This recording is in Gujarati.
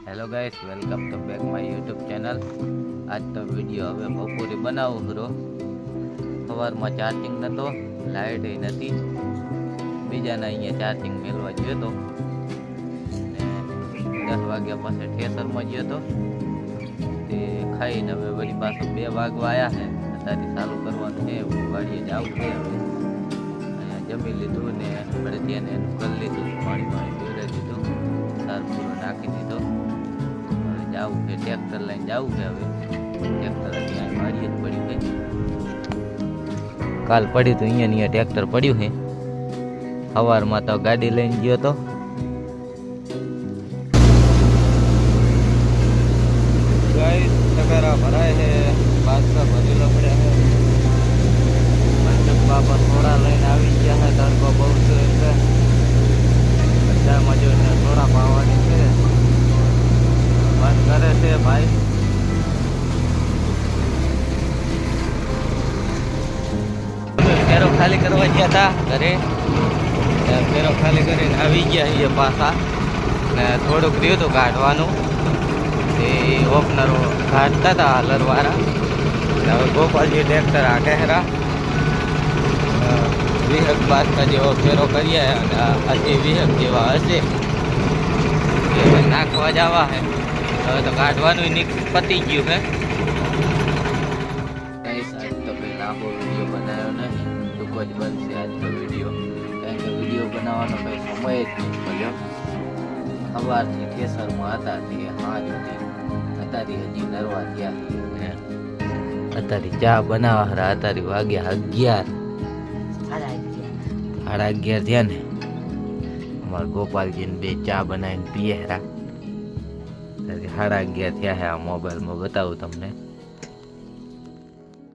Hello guys, welcome to back my YouTube channel. આજ તો વિડીયો હવે બપોરે બનાવું હરો. સવારમાં ચાર્જિંગ નહોતો, લાઇટ નથી. બીજાના અહીંયા ચાર્જિંગ મેળવા ગયો હતો. 10 વાગ્યા પછી ઠેસરમાં ગયો હતો. તે ખાઈને હવે વળી પાછું 2 વાગવા આવ્યા છે. અત્યારે ચાલુ કરવાનું છે, વાડીએ જવું છે. હવે અહીંયા જમી લીધું ને બળદિયા ને એનું કરી લીધું, પાણી પીવડાવી દીધું, સાર પૂરો નાખી દીધો. જવું છે, ટ્રેક્ટર લઈને જવું છે. હવે ટ્રેક્ટર ત્યાં વાડીએ જ પડ્યું છે. કાલ પડ્યું તો અહીંયા ટ્રેક્ટર પડ્યું છે. સવારમાં તો ગાડી લઈને ગયો તો. ટકારા ભરાય છે, બાદકા ભરેલો પડ્યા છે. મંડપ બાપા થોડા લઈને આવી ગયા છે. તડકો બહુ છે એટલે બધા મજૂરને થોડા પાવાની છે. બંધ કરે છે ભાઈ. ફેરો ખાલી કરવા ગયા હતા ઘરે. ફેરો ખાલી કરીને આવી ગયા છીએ પાછા. ને થોડુંક રહ્યું હતું કાઢવાનું. એ ઓપનરો કાઢતા હતા હલરવાળા. હવે ગોપાલજી ટ્રેક્ટર આ કહેરા 20 બાદકા જેવો ફેરો કરીએ અને હજી 20 જેવા હશે. એ નાખવા જવા છે. હવે તો કાઢવાનું પતી ગયું છે. આજ તો કંઈ લાંબો વિડીયો બનાવ્યો નહીં, ટૂંકો જ બનશે આજ તો વિડીયો. કારણ કે વિડીયો બનાવવાનો કંઈ સમય જ નહીં મળ્યો. સવારથી કેસરમાં હતા તે અત્યારે હજી નરવા થયા. અત્યારે ચા બનાવવા હતા. અત્યારે વાગ્યા 11 થયા ને. અમારા ગોપાલજીને 2 ચા બનાવીને પીએ. 11:30 થયા છે. આ મોબાઈલમાં બતાવું તમને.